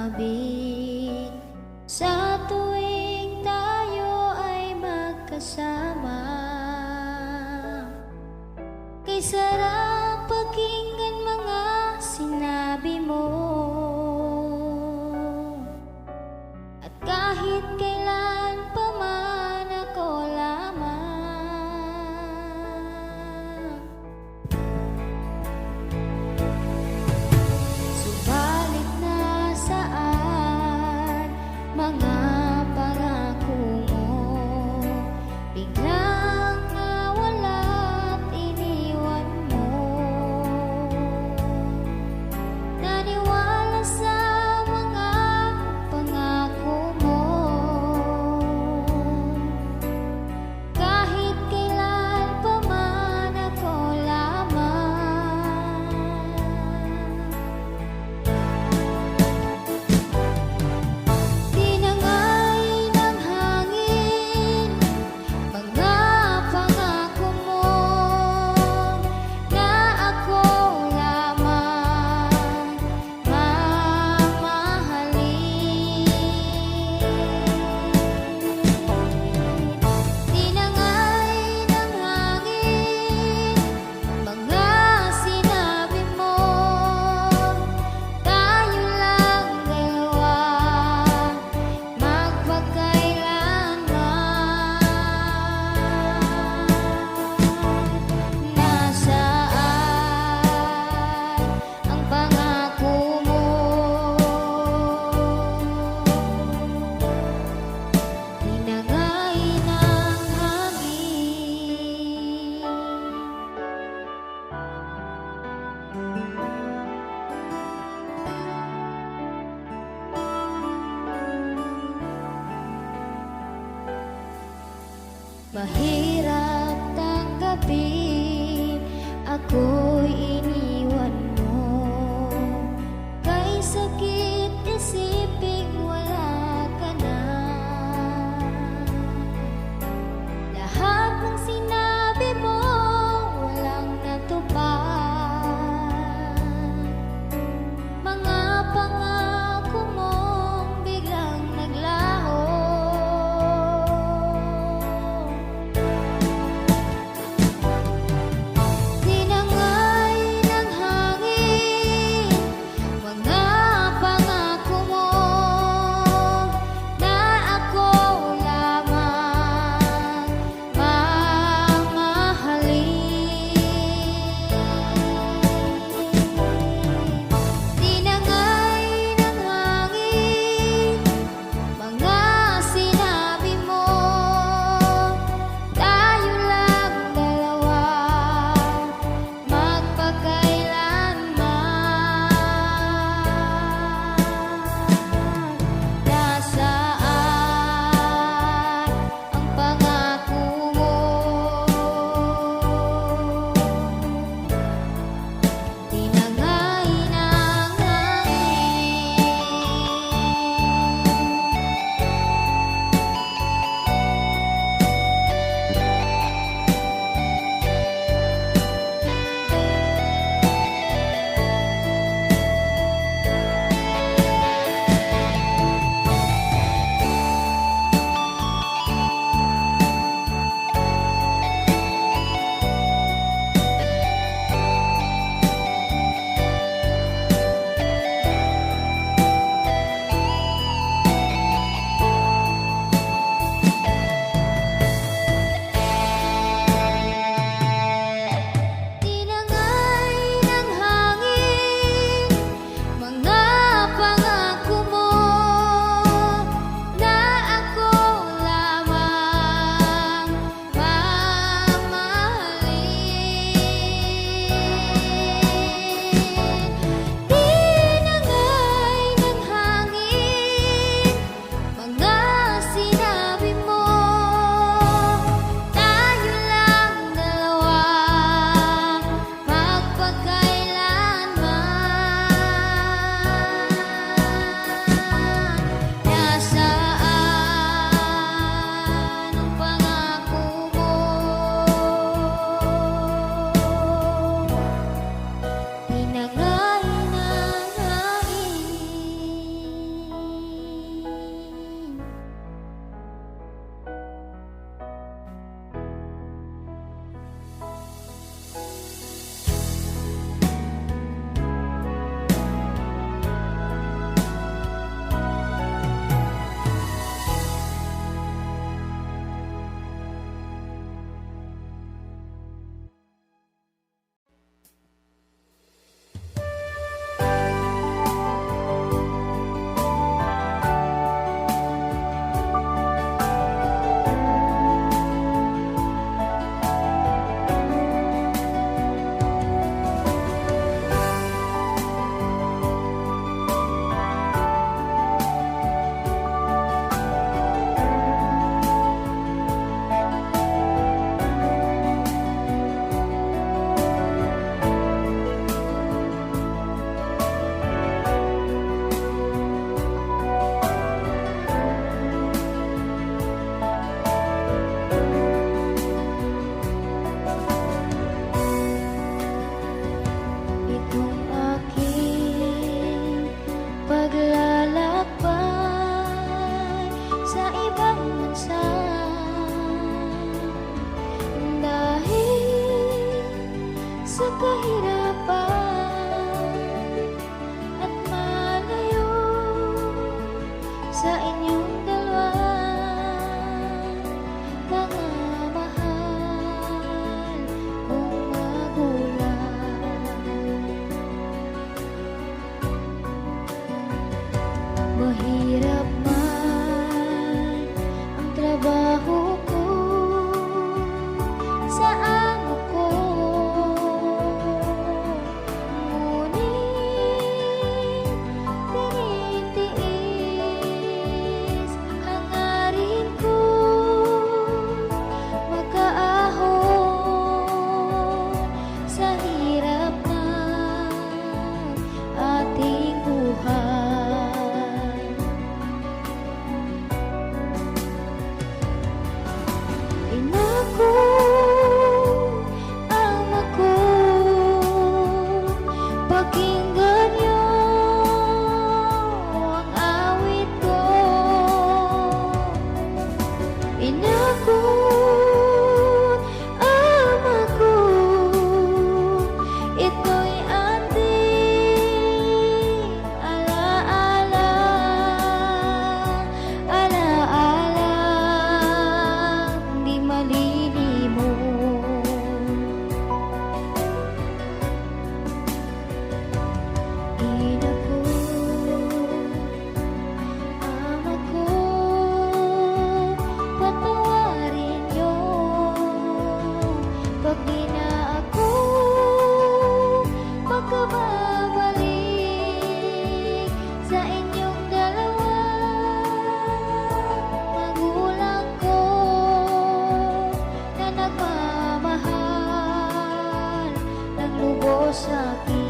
sabit sa tuwing tayo ay magkasama. Kay sarap pakinggan mga sinabi mo, at kahit kailan pa man ako lamang. Subalit nasaan mga pangako mo, biglang nawala at iniwan mo. Naniwala sa mga pangako mo, kahit kailan pa man ako lamang. Tinangay ng hangin mga pangako mo na ako lamang mamahalin. Tinangay ng hangin mga sinabi mo, tayo lang dalawa magpakailanman. Nasaan ang pangako mo? Tinangay ng hangin. Mahirap tanggapin ako'y iniwan mo, kay sakit isiping wala ka na. Lahat ng sinabi mo walang natupad, mga pangako mong biglang naglaho. Mahirap man ang trabaho ko sa amo ko, ngunit tinitiis hangarin ko makaahon sa hirap ng ating buhay. Ina ko, ama ko, pakinggan niyo ang awit ko. Ina ko, ama ko, ito'y ating alaala, alaalang di malilimot. Ina ko, ama ko, patawarin niyo pag di na ako makababalik sa inyong dalawa. Magulang ko na nagmamahal ng lubos sa'kin.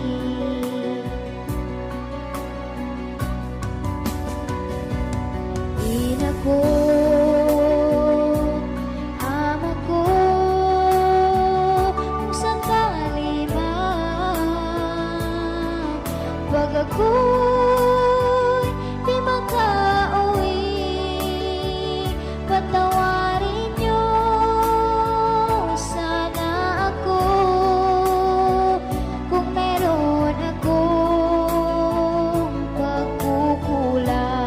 Ina ko, ama ko, kung sakali man pag ako'y di makauwi, patawarin niyo sana ako kung meron akong pagkukulang.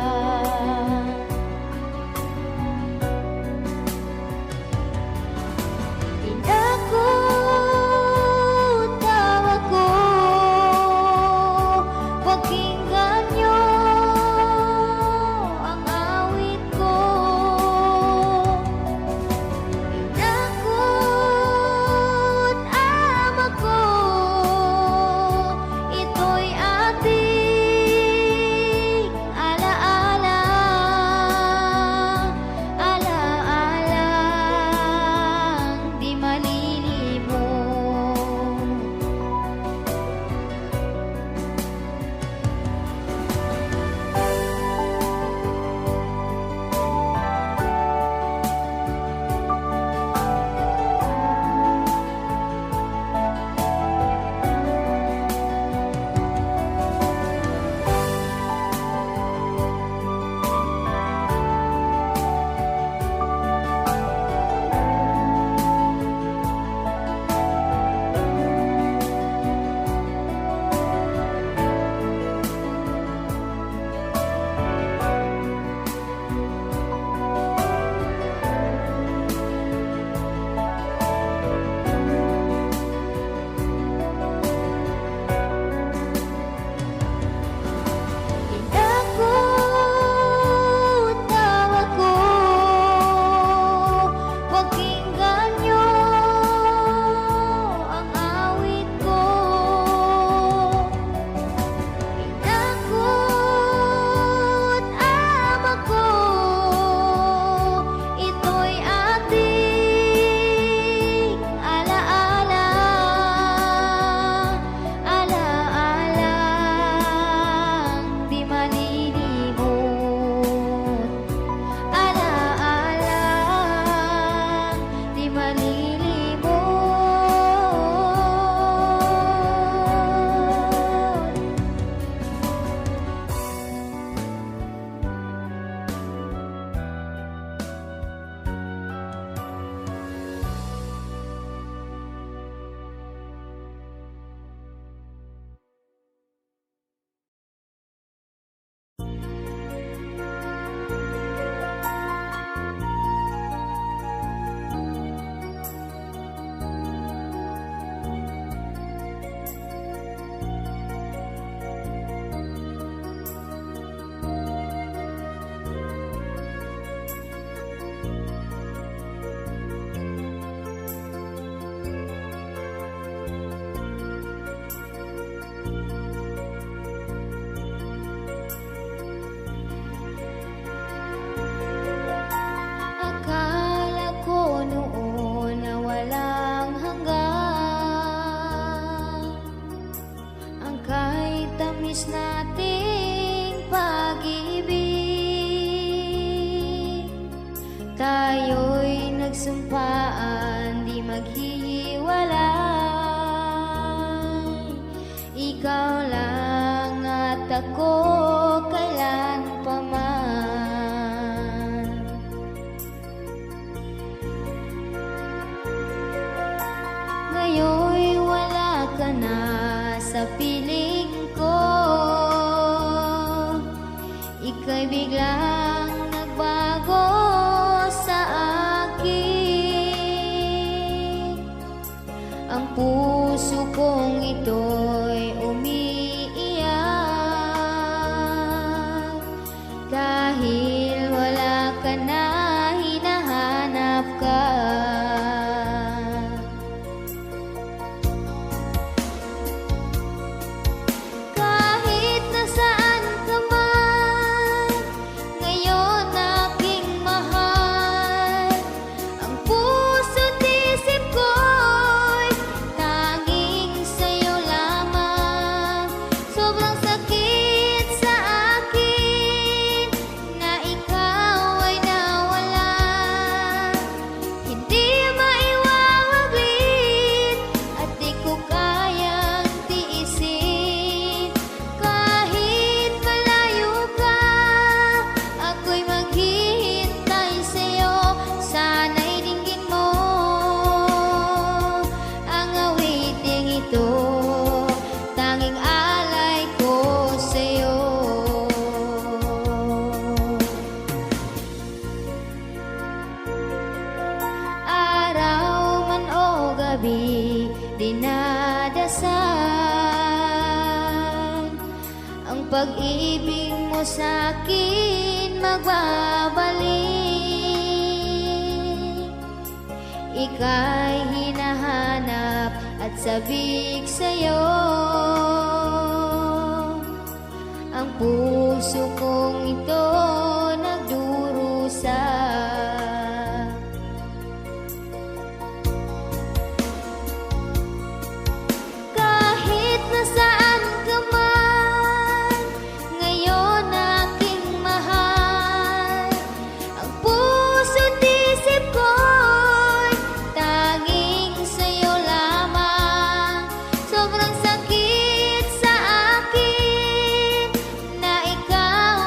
sumpaan di maghihiwalay. Ikaw lang at ako kailan pa man. Ngayon'y wala ka na sa piling ko. Ika'y biglang nagbago sa akin. Ang puso kong ito'y umiiyak dahil wala ka na, hinahanap ka. Kahit nasaan ka man, ngayon aking mahal. Ang puso't isip ko'y tanging sa'yo lamang. Sobrang sakit sa akin na ikaw ay nawala. Hindi maiwawaglit at di ko kayang tiisin. Kahit malayo ka, ako'y maghihintay sa'yo. Sana'y dinggin mo ang awiting ito, tanging alay ko sa'yo. Araw man o gabi, dinadasal ang pag-ibig mo sa'kin magbabalik. Ika'y hinahanap at sabik sa'yo. Ang puso kong ito nagdurusa. Kahit nasaan ka man, ngayon aking mahal. Ang puso't isip ko'y tanging sa'yo lamang. Sobrang sakit sa akin na ikaw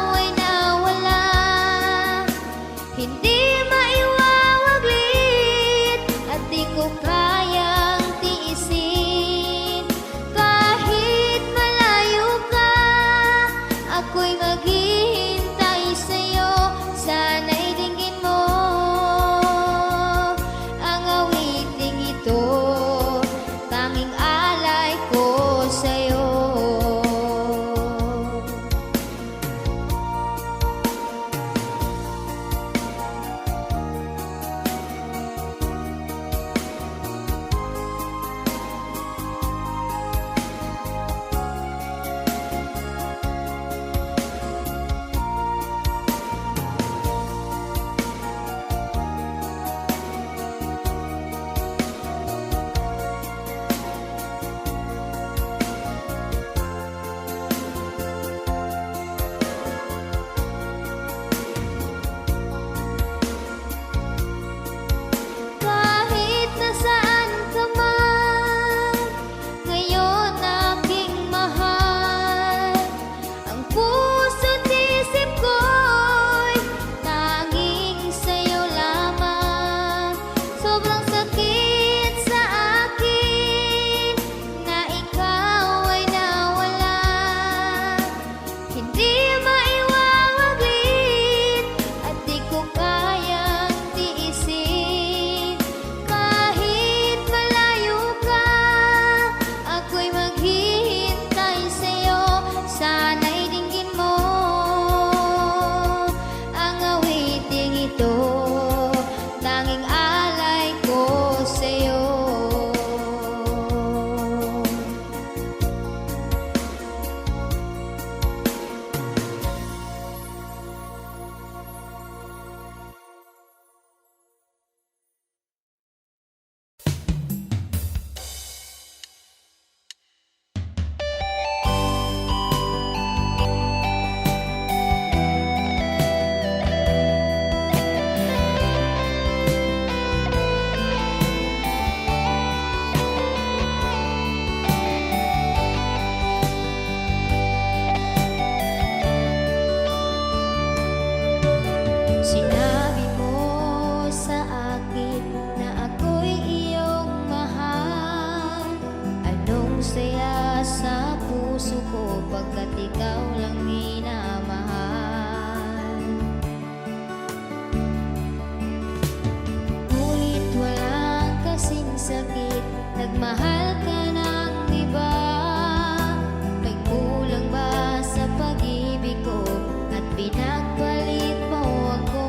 Sinabi mo sa akin na ako'y iyong mahal. Anong saya sa puso ko pagkat ikaw lang minamahal. Ngunit walang kasing sakit, nagmahal ka ng iba. May kulang ba sa pag-ibig ko at pinagpalit mo ako?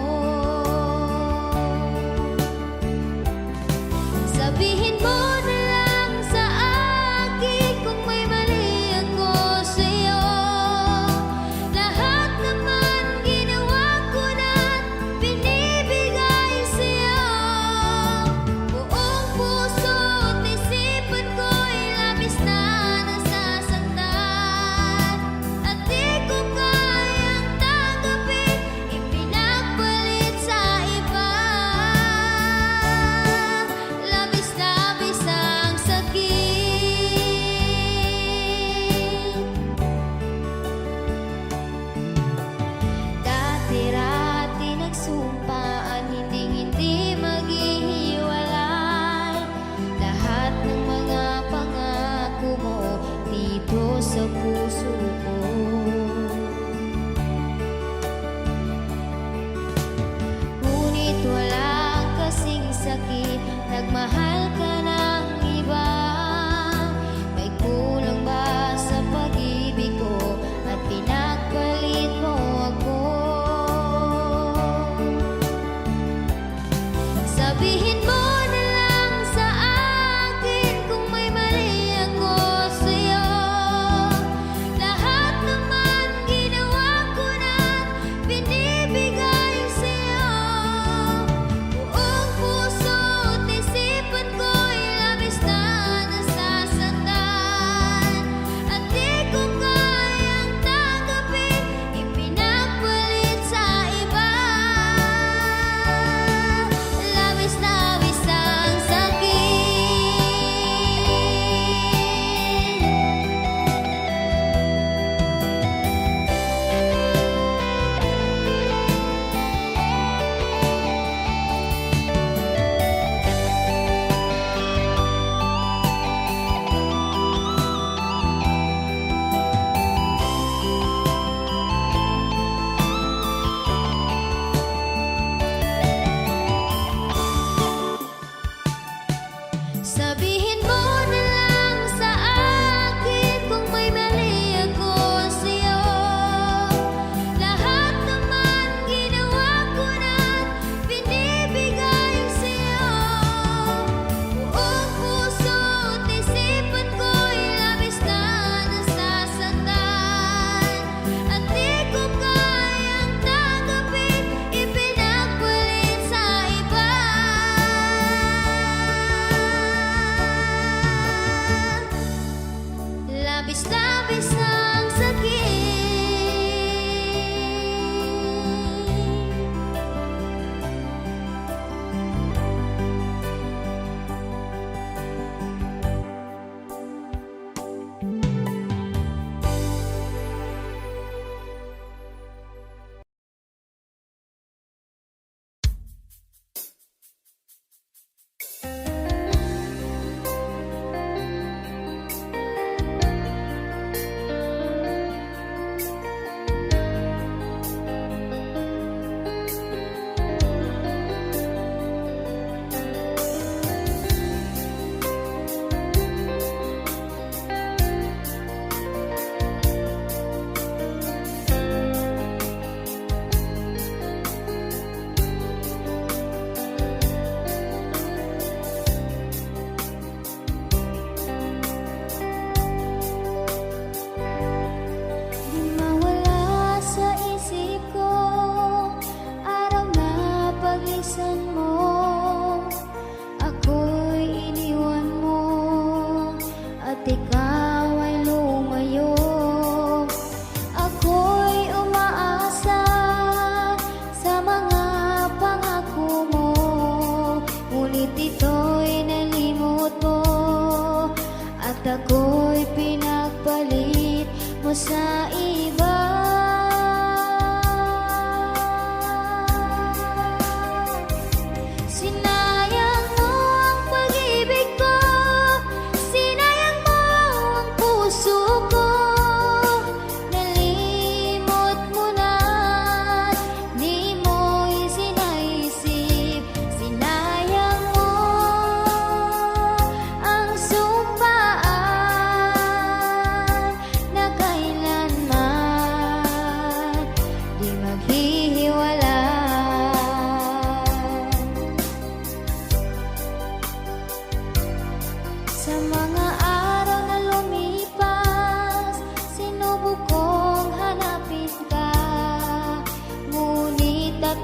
Sabihin mo na lang sa akin kung may mali ako sa'yo. Lahat naman ginawa ko na't binibigay sa'yo. Buong puso't isipan ko'y labis na nasasaktan, at di ko kayang tanggapin ipinagpalit sa iba. Labis-labis ang sakit. Dati-rati nagsumpaan hinding-hindi maghihiwalay. Lahat ng mga pangako mo dito sa puso ko. Ngunit walang kasing sakit, nagmahal ka ng iba. May kulang ba sa pag-ibig ko at pinagpalit mo ako? Sabihin mo na lang sa akin kung may mali ako sa'yo. Lahat naman ginawa ko na't binibigay sa'yo. Buong puso't isipan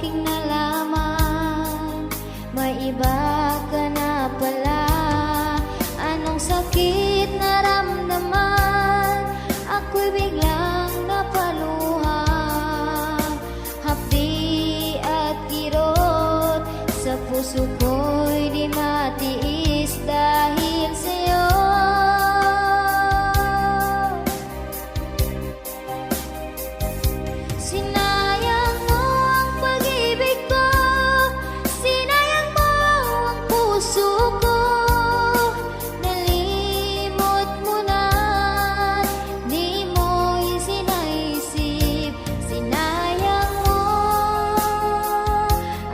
aking nalaman, may iba ka na pala. Anong sakit naramdaman? Ako'y biglang napaluha. Hapdi at kirot sa puso ko'y di matiis dahil sa'yo. Sinayang mo ang pag-ibig ko, sinayang mo ang puso ko. Nalimot mo na, di mo isinaisip. Sinayang mo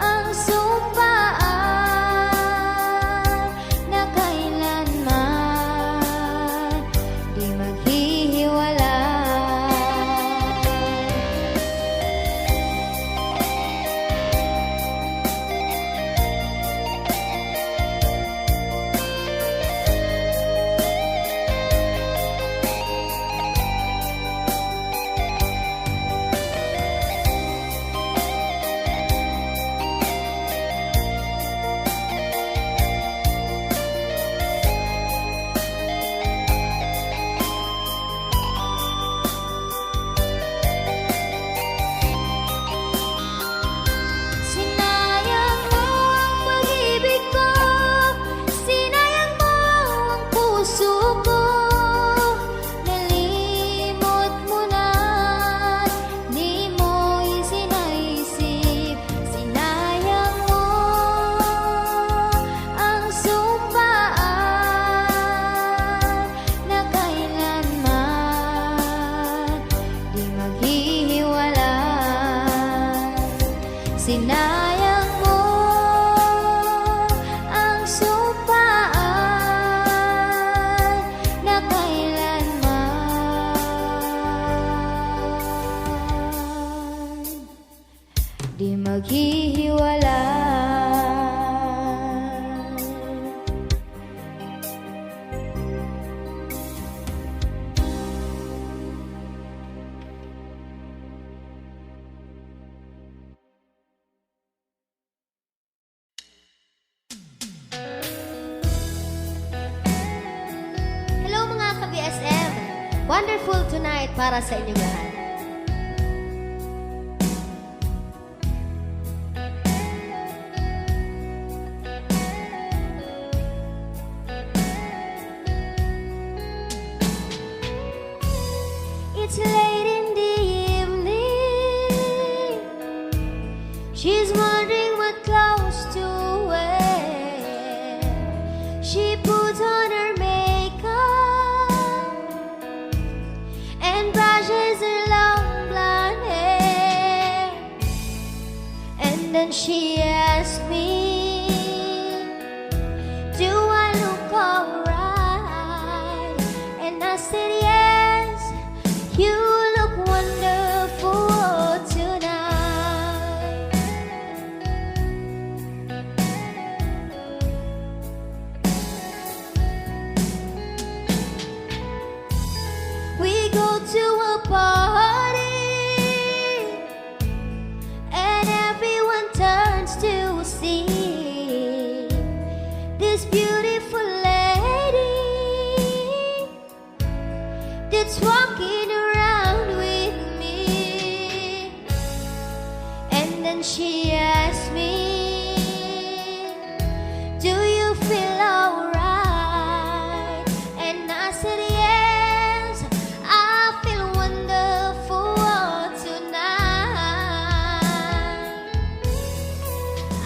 ang sumpaan na kailanman di maghihiwalay. Sinayang mo ang pag-ibig ko, sinayang mo ang puso ko. Nalimot mo na, di mo isinaisip. Sinayang mo ang sumpaan na kailanman di maghihiwalay. Sinayang mo ang sumpaan na kailanman di maghihiwalay. Hello mga ka-BSM! Wonderful tonight para sa inyong lahat. It's late in the evening. She's wondering what clothes to wear. She puts on her makeup and brushes her long blonde hair. And then she asks me, do I look alright? And I said yes, you look wonderful tonight. We go to a party and everyone turns to see this beautiful lady that's walking around with me. And then she asked me, do you feel alright? And I said yes, I feel wonderful tonight.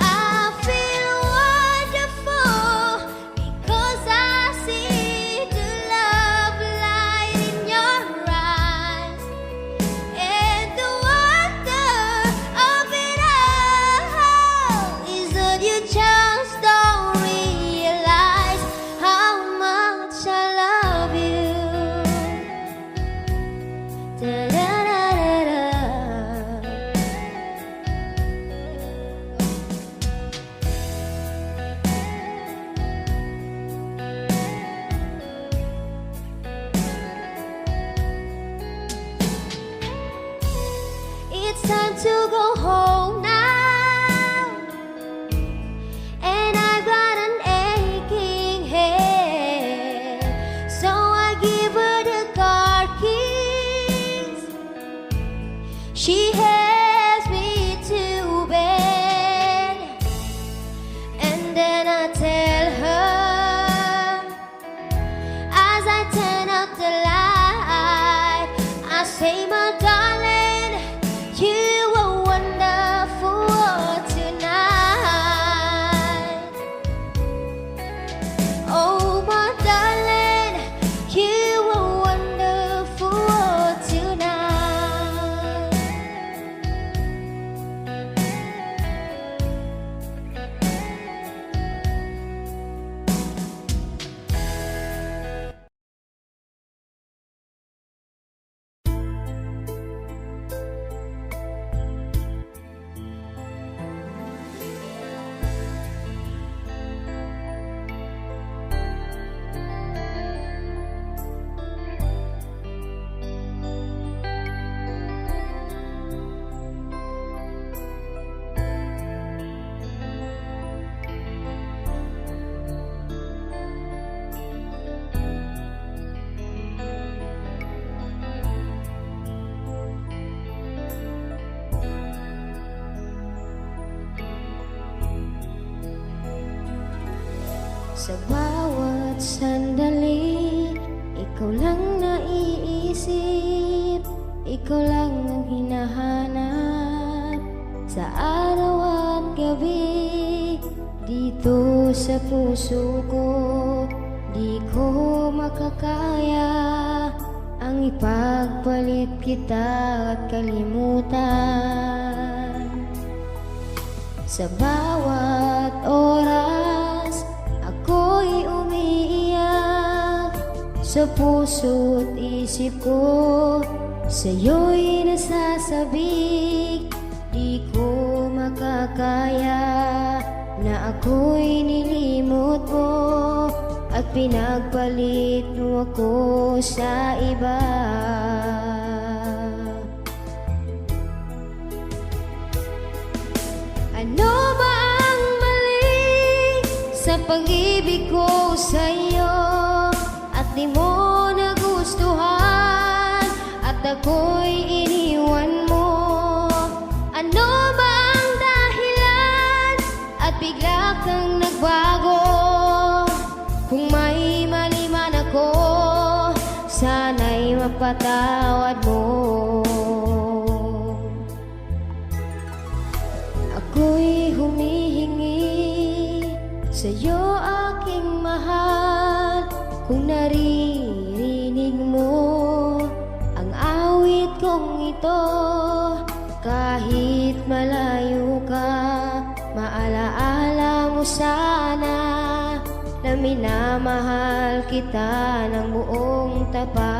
I feel wonderful because I see the love light in your eyes. And the wonder of it all is that you just don't realize how much I love you. Da-da-da-da-da. It's time to go home now. Sa bawat sandali, ikaw lang naiisip, ikaw lang ang hinahanap sa araw at gabi. Dito sa puso ko, di ko makakaya ang ipagpalit kita at kalimutan. Sa bawat oras, ako'y umiiyak. Sa puso't isip ko, sa'yo'y nasasabik. Di ko makakaya na ako'y nilimot mo at pinagpalit mo ako sa iba. Ano ba ang mali sa pag-ibig ko sa'yo at di mo nagustuhan at ako'y iniwan mo? Ano ba ang dahilan at bigla kang nagbago? Kung may mali man ako, sana'y mapatawad mo. Ako'y humihingi sa'yo, aking mahal. Kung naririnig mo ang awit kong ito, kahit malayo ka, maalaala mo sana na minamahal kita ng buong tapat.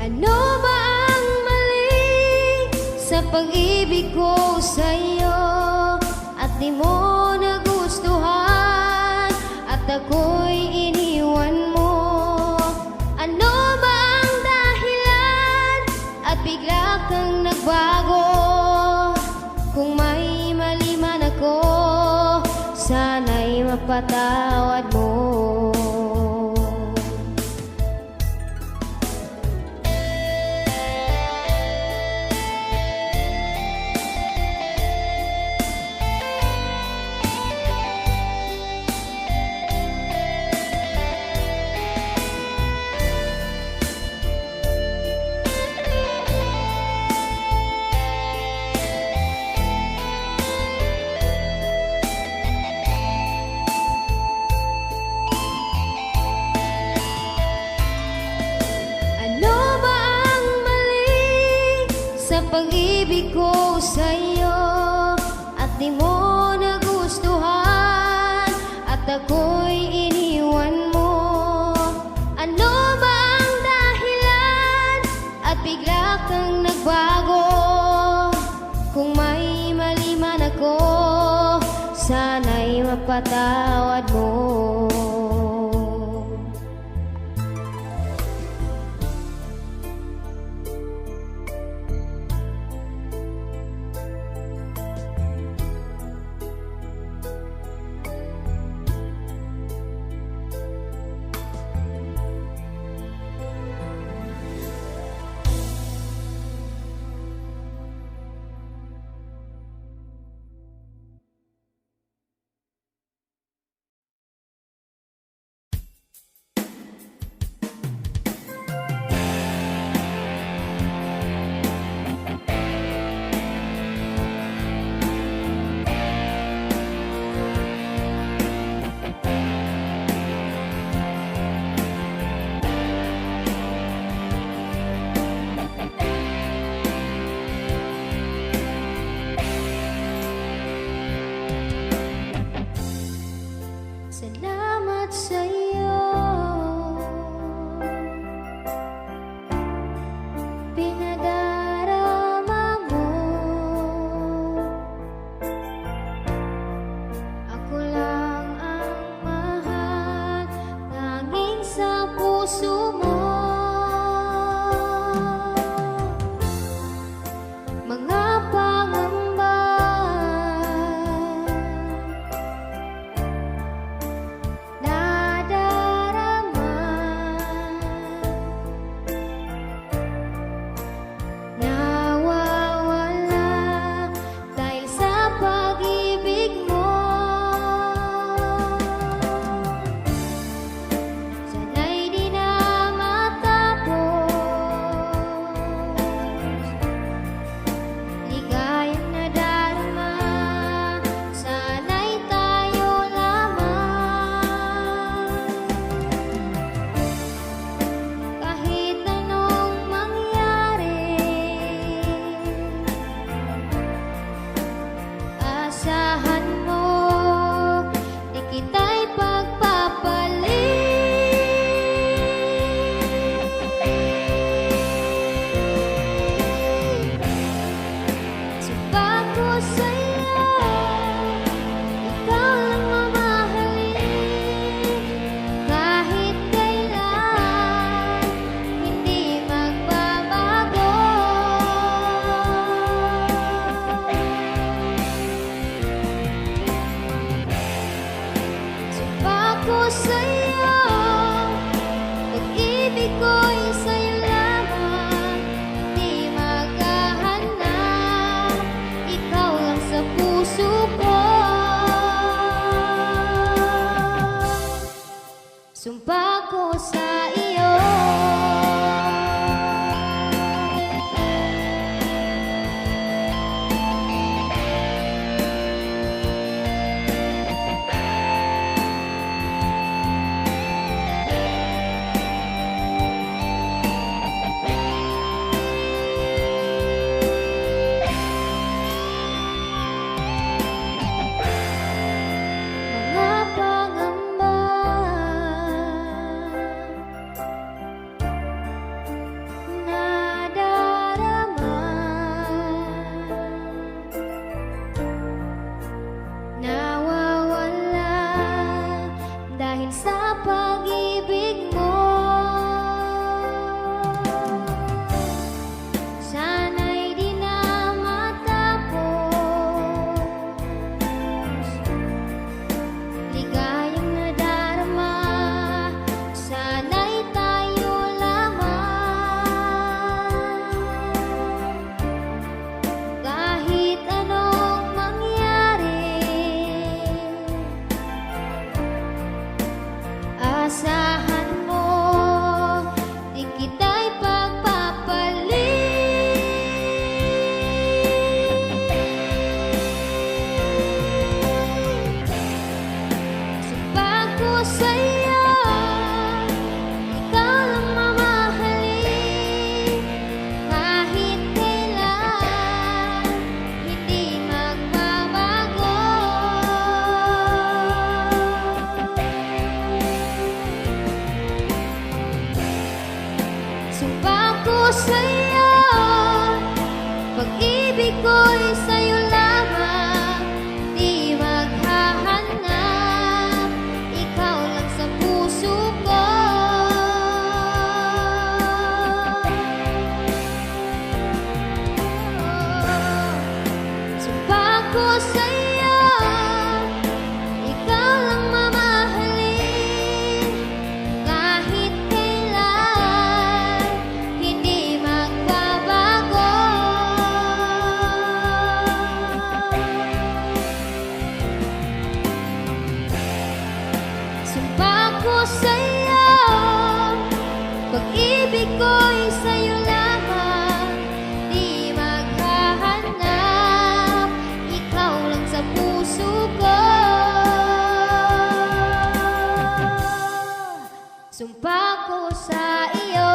Ano ba ang mali sa pag-ibig ko sa'yo at di mo nagustuhan at ako'y iniwan mo? Ano ba ang dahilan at bigla kang nagbago? Kung may mali man ako, sana'y mapatawad mo. Sa pag-ibig ko sa'yo at di mo nagustuhan at ako'y iniwan mo? Ano ba ang dahilan at bigla kang nagbago? Kung may mali man ako, sana'y mapatawad mo. Sumpa ko sa'yo, pag-ibig ko'y sa'yo lamang, di maghahanap, ikaw lang sa puso ko. Sumpa ko sa'yo, ikaw lang mamahalin, kahit kailan, hindi magbabago. Sumpa ko sa'yo, pag-ibig ko'y sa'yo lamang, di maghahanap, ikaw lang sa puso ko. Sumpa ko sa iyo.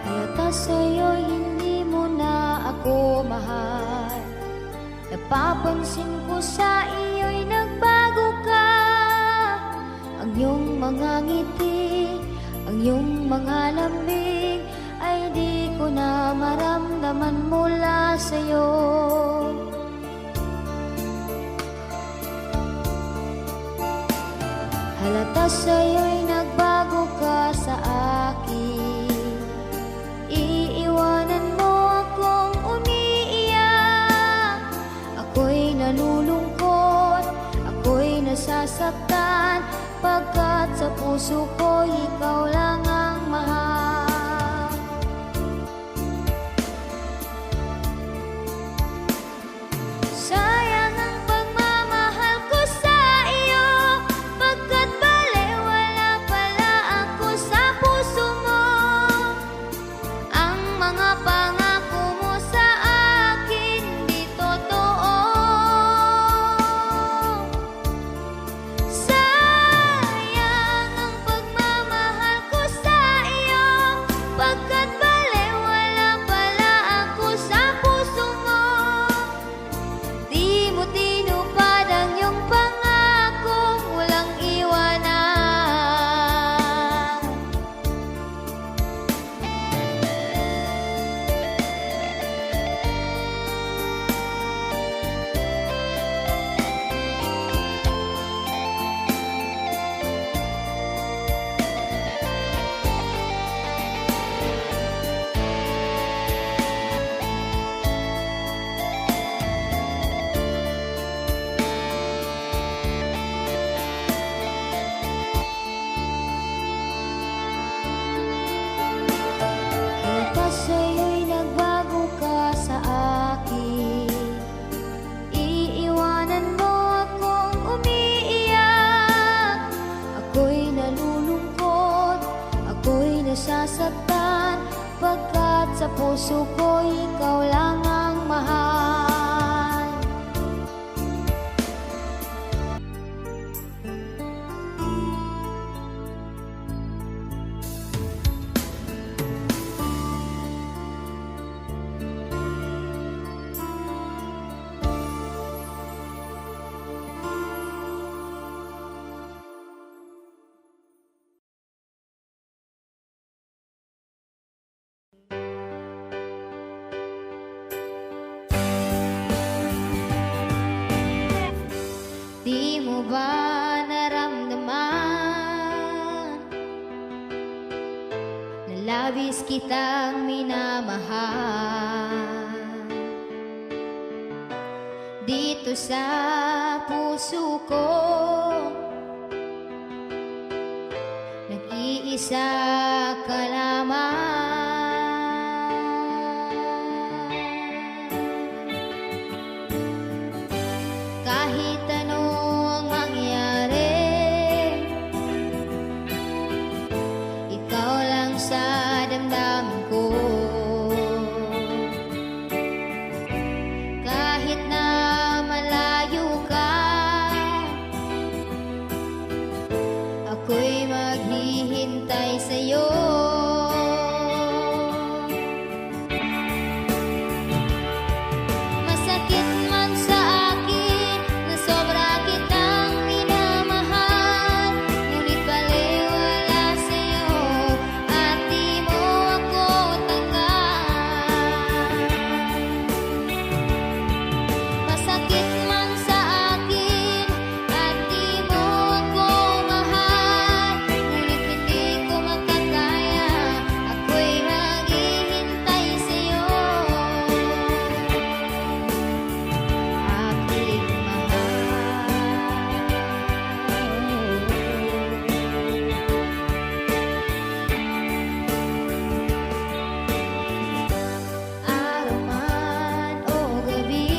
Halata sa'yo, hindi mo na ako mahal. Napapansin ko sa iyo'y nagbago ka. Ang iyong mga ngiti, ang iyong mga lambing, ay di ko na maramdaman mula sa'yo. Halata sa'yo'y nagbago ka sa akin. Iiwanan mo akong umiiyak. Ako'y nalulungkot, ako'y nasasaktan, pagkat sa puso ko ikaw lang ang mahal. Sayang ang pagmamahal ko sa iyo, pagkat balewala pala ako sa puso mo. Ang mga pangako mo sa akin di totoo. Sayang ang pagmamahal ko sa iyo, pagkat balewala pala ako sa puso mo. Di mo tinupad ang iyong pangakong walang iwanan. Halata sa'yo'y nagbago ka sa akin. Iiwanan mo akong umiiyak. Ako'y nalulungkot, ako'y nasasaktan, pagkat sa puso ko ikaw lang ang mahal. Di mo ba naramdaman na labis kitang minamahal? dito sa puso ko. Nag-iisa ka lamang. Kahit anong mangyari, ikaw lang sa damdamin ko. Kahit na malayo ka, ako'y maghihintay sa'yo. Masakit man sa akin na sobra kitang minamahal, ngunit baliwala sa'yo at di mo ako tanggap. Masakit man sa akin at di mo ako mahal, ngunit hindi ko makakaya, ako'y maghihintay sa'yo. Aking mahal. Araw man o gabi,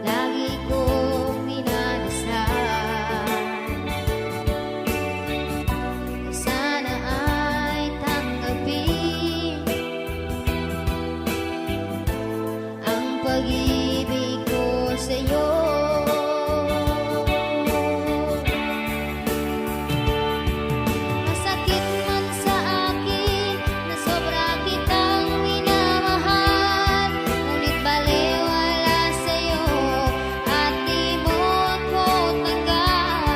lagi kong minadasal, sana ay tanggapin ang pag-ibig ko sa'yo. Masakit man sa akin na sobra kitang minamahal, ngunit baliwala sa'yo at di mo ako tanggap.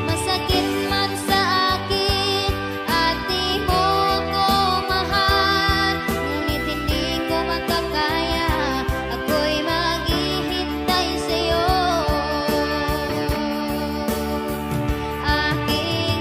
Masakit man sa akin at di mo ako mahal, ngunit hindi ko makakaya, ako'y maghihintay sa'yo. Aking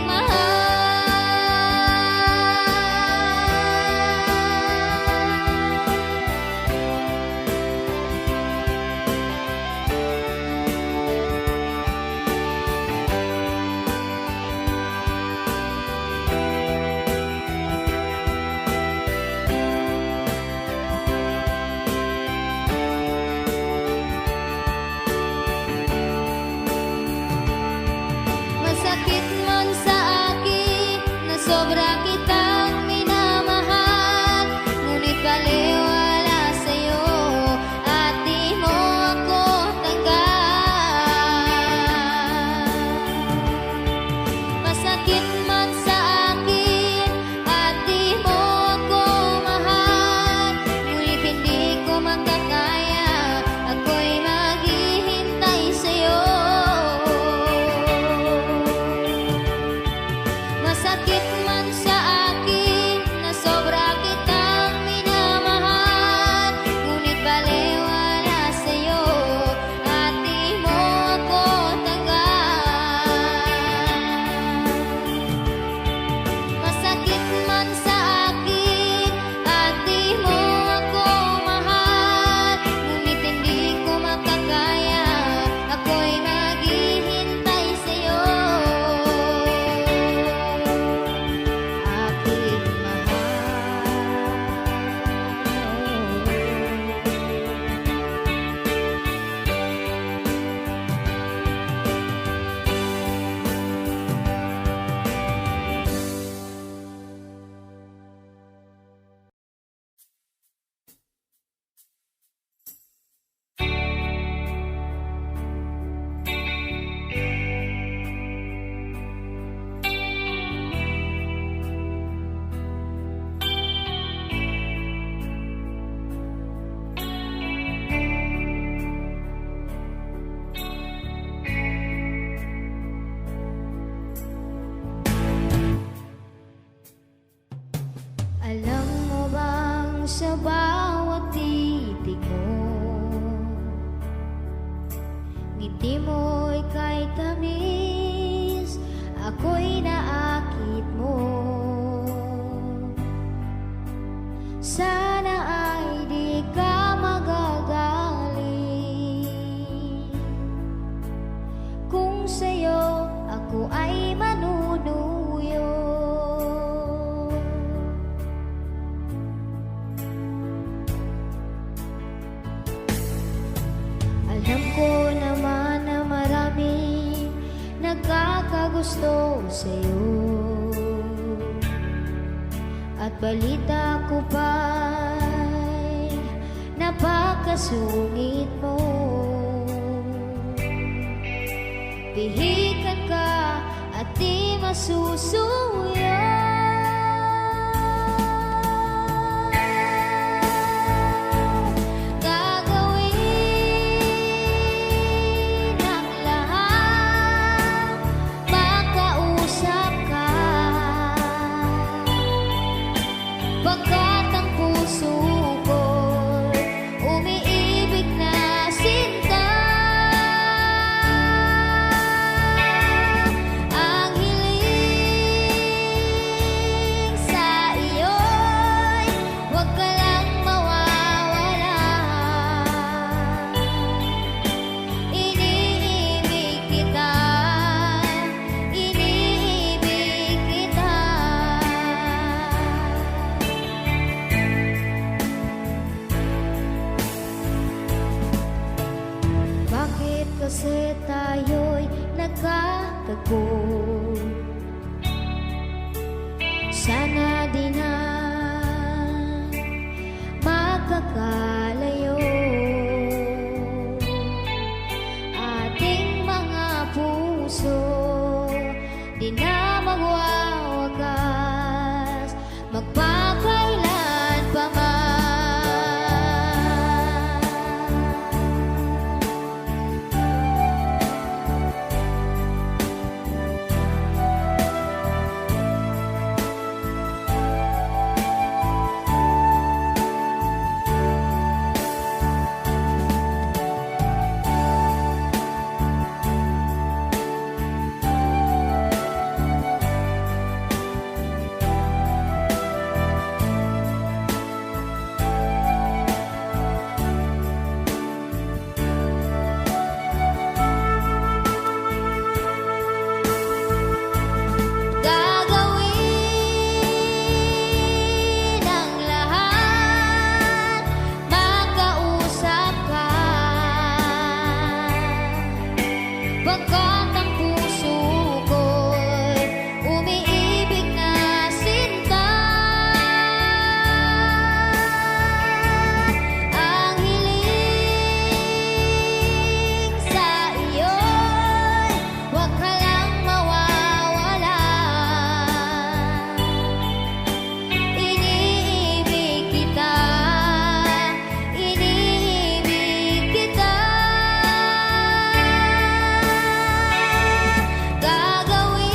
masakit man sa akin na sobra kitang minamahal, ngunit baliwala sa'yo at di mo ako tanggap. Masakit man sa akin at di mo ako mahal, ngunit hindi ko makakaya, ako'y maghihintay sa'yo. Masakit man sa akin na sobra kitang minamahal, ngunit baliwala sa'yo at di mo ako tanggap. Masakit man sa akin at di mo ako mahal, ngunit hindi ko makakaya, ako'y maghihintay sa'yo. Aking alam mo bang sa bawat titig mo, ngiti mo'y kay tamis, ako'y naakit mo. At balita ko pa'y napakasungit mo. Pihikan ka at di masusuya. Gagawin ang lahat, makausap ka. Pagkat ang puso ko'y umiibig na sinta. Ang hiling sa iyo'y huwag ka lang mawawala. Iniibig kita, iniibig kita. Bakit kasi tayo'y nagkatagpo? Sana di na magkakalayo. Ating mga puso di na magwawakas, magpakailan pa man. Gagawin ang lahat, makausap ka. Pagkat ang puso ko'y umiibig na sinta. Ang hiling sa iyo'y huwag ka lang mawawala. Iniibig kita, iniibig kita. Gagawin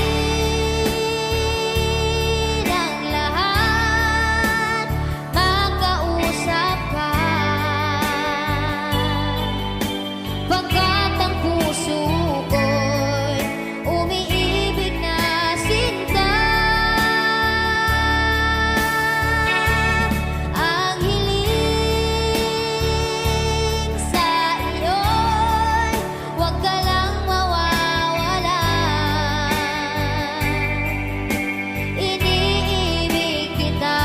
ang lahat, makausap ka. Pagkat ang puso ko'y umiibig na sinta. Ang hiling sa iyo'y huwag ka lang mawawala. Iniibig kita,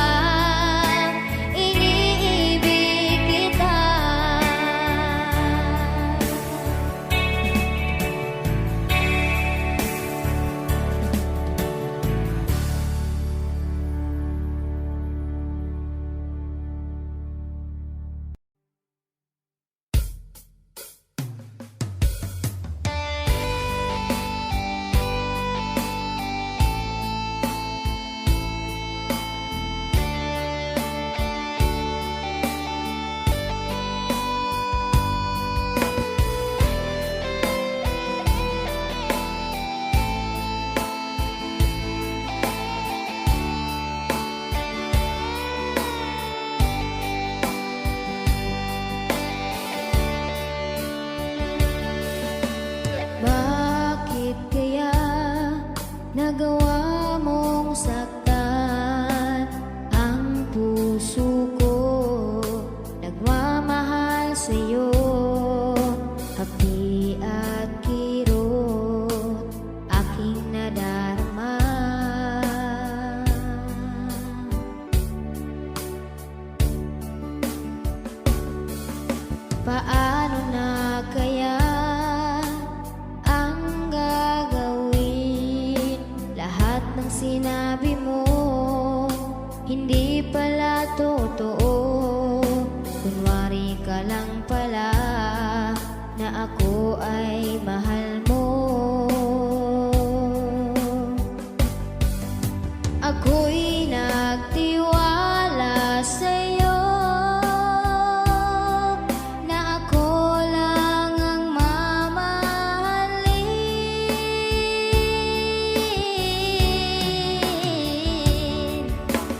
iniibig kita. Bakit kaya nagawa mong saktan ang puso ko? Nagmamahal sa'yo, hapdi at kirot, aking nadarama. Paano na kaya ang gagawin? Lahat ng sinabi mo Hindi pala totoo, kunwari ka lang pala na ako ay mahal mo. Ako'y nagtiwala sa'yo na ako lang ang mamahalin.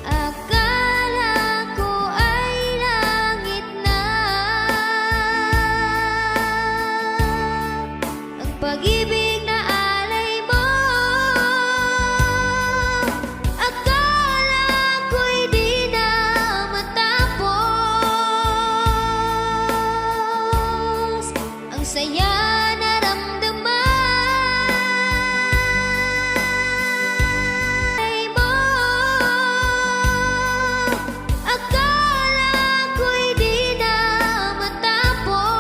Akala ko ay langit na ang pag-ibig na alay mo. Akala ko'y di na matapos. Ang saya naramdaman mo. Akala ko'y di na matapos.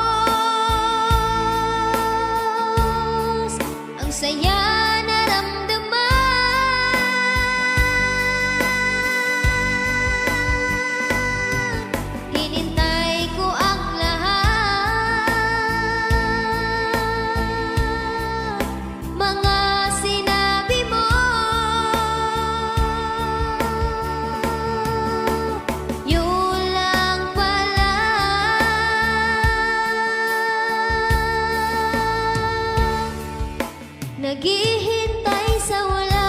Ang saya naramdaman. Hinintay ko ang lahat, mga sinabi mo. Yun lang pala. Naghihintay sa wala.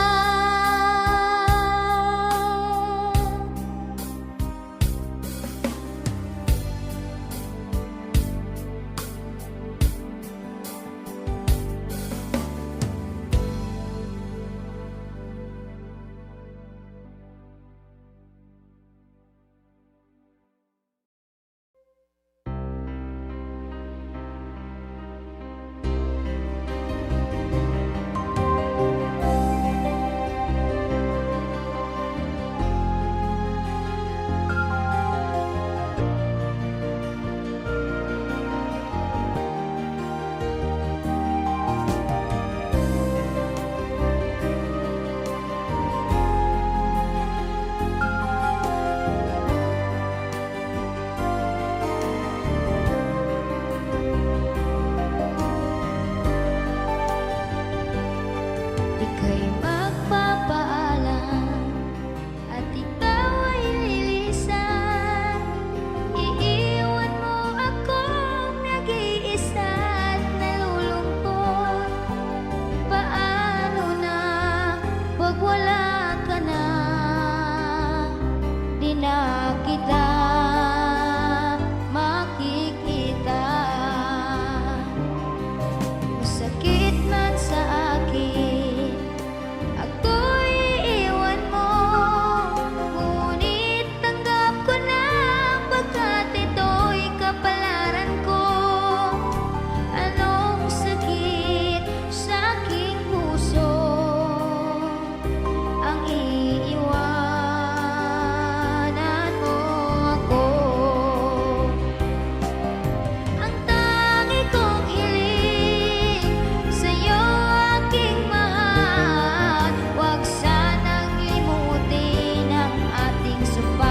Ika'y magpapaalam at ikaw ay lilisan. Iiwan mo akong nag-iisa at nalulungkot. Paano na pag wala ka na? Di na kita makikita. Masakit man sa akin, ako'y iiwan mo. Ngunit tanggap ko na pagkat ito'y kapalaran ko. Anong sakit sa aking puso ang iiwanan mo ako. Ang tangi kong hiling sa'yo, aking mahal, huwag sanang limutin ang ating sumpaan.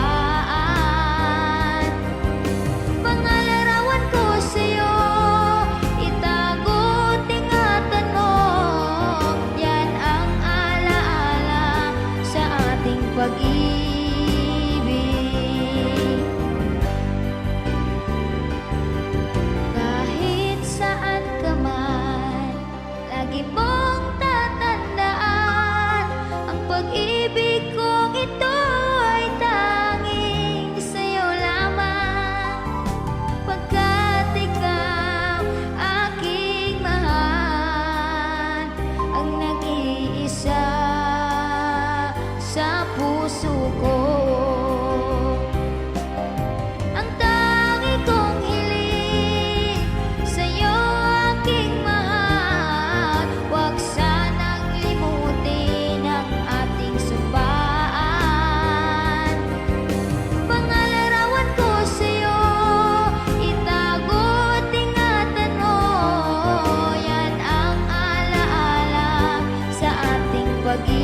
Pangalarawan ko sa'yo, itago't ingatan mo. Yan ang alaala sa ating pag-ibig. Kahit saan ka man, lagi mong tatandaan ang pag-ibig kong ito ay tanging sa'yo lamang. Pagkat ikaw aking mahal, ang nag-iisa sa puso ko. Ang tangi kong hiling sa'yo, aking mahal, huwag sanang limutin ang ating sumpaan. Pangalarawan ko sa'yo, itago't ingatan mo. Yan ang alaala sa ating pag-ibig.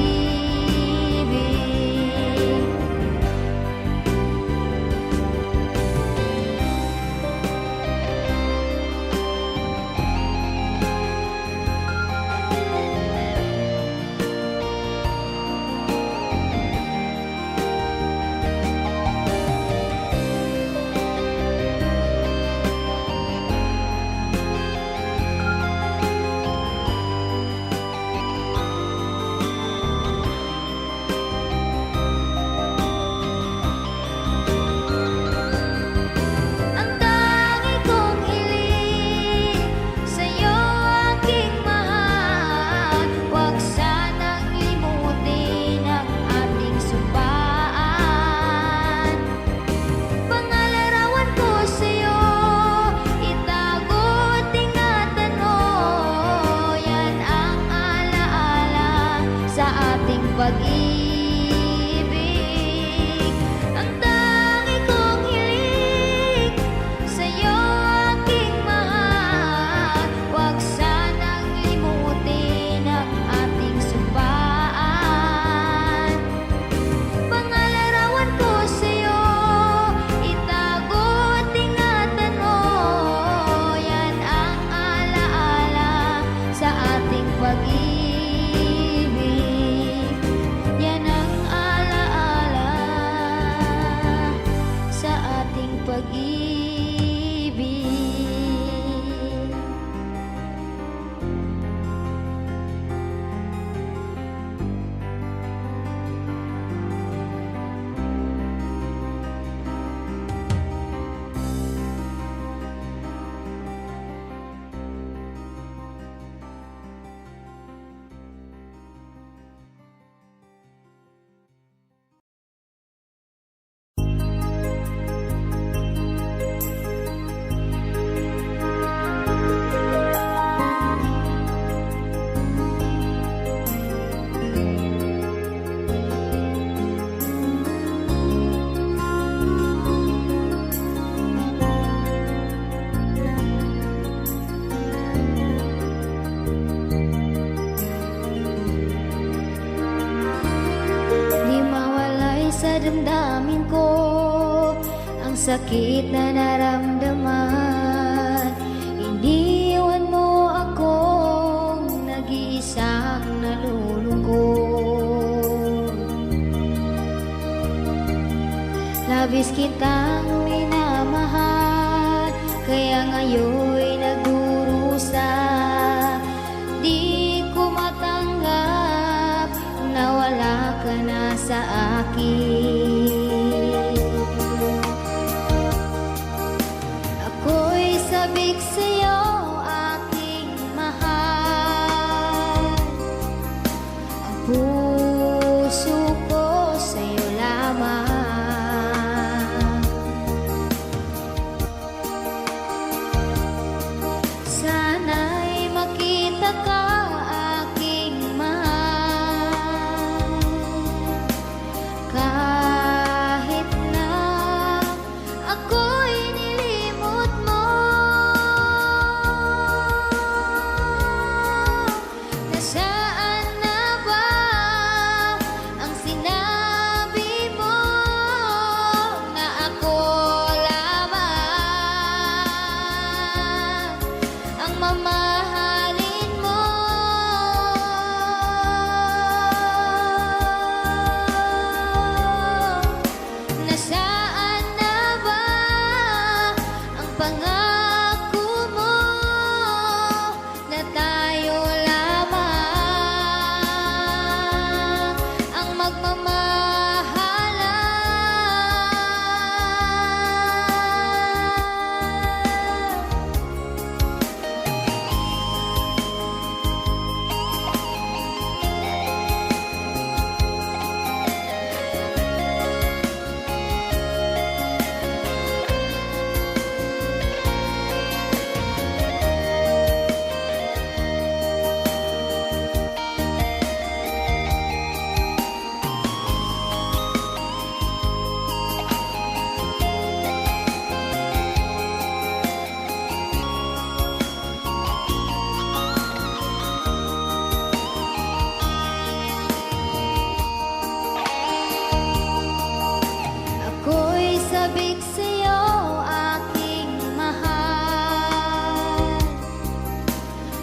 sa damdamin ko ang sakit na naramdaman. Iniwan mo akong nag-iisang nalulungkot. Labis kitang minamahal, kaya ngayon'y nagdurusa. Di ko matanggap na wala ka na sa akin. Ako'y sabik sa'yo, aking mahal. Ang puso ko sa'yo lamang. Sana'y makita ka, aking mahal. Kahit na ako'y nilimot mo, nasaan na ba ang sinabi mo na ako lamang ang mamahalin mo? Nasaan na ba ang pangako mo na tayo lamang ang magmamahalan? Ako'y sabik sa'yo, aking mahal.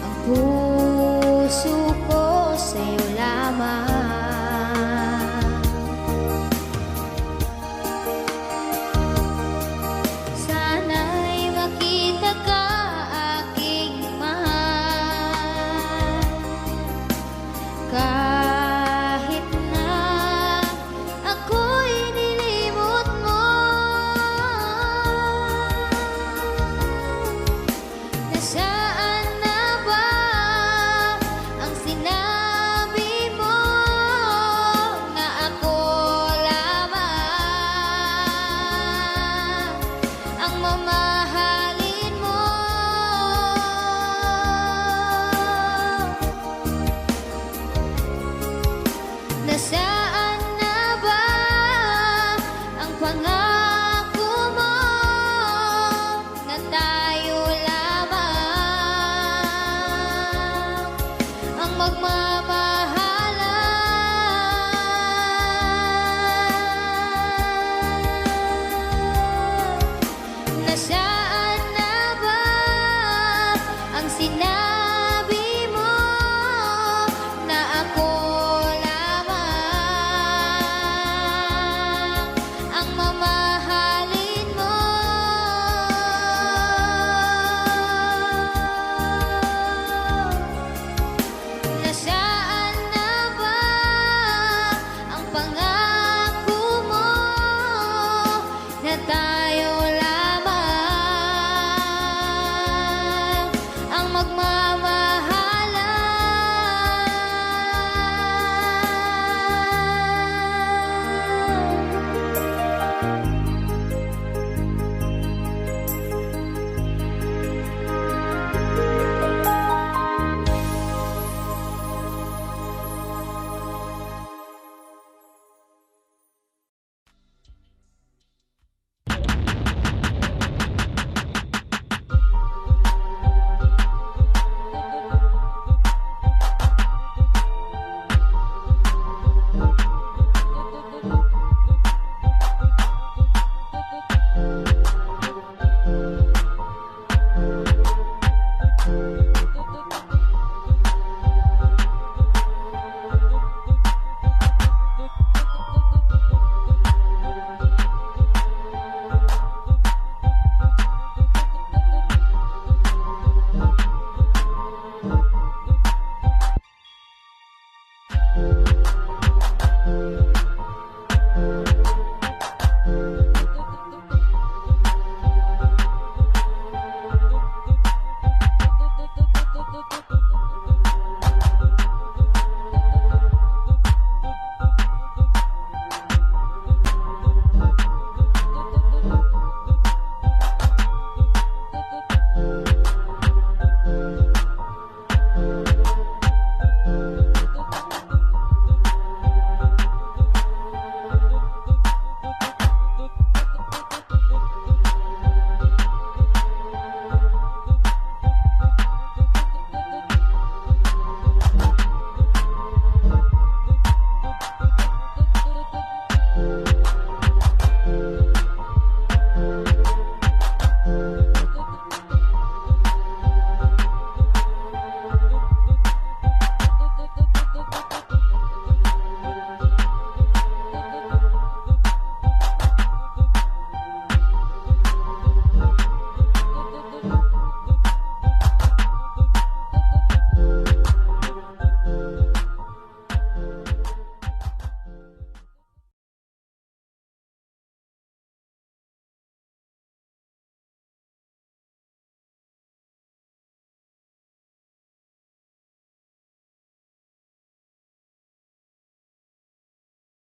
Ang puso ko sa'yo lamang. Sana'y makita ka, aking mahal. Kahit na ako'y nilimot mo, nasaan na ba ang sinabi mo na ako lamang ang mamahalin mo? Nasaan na ba ang pangako mo na tayo lamang ang magmamahalan? Nasaan na ba ang sinabi mo na ako lamang ang mamahalin mo? Nasaan na ba ang pangako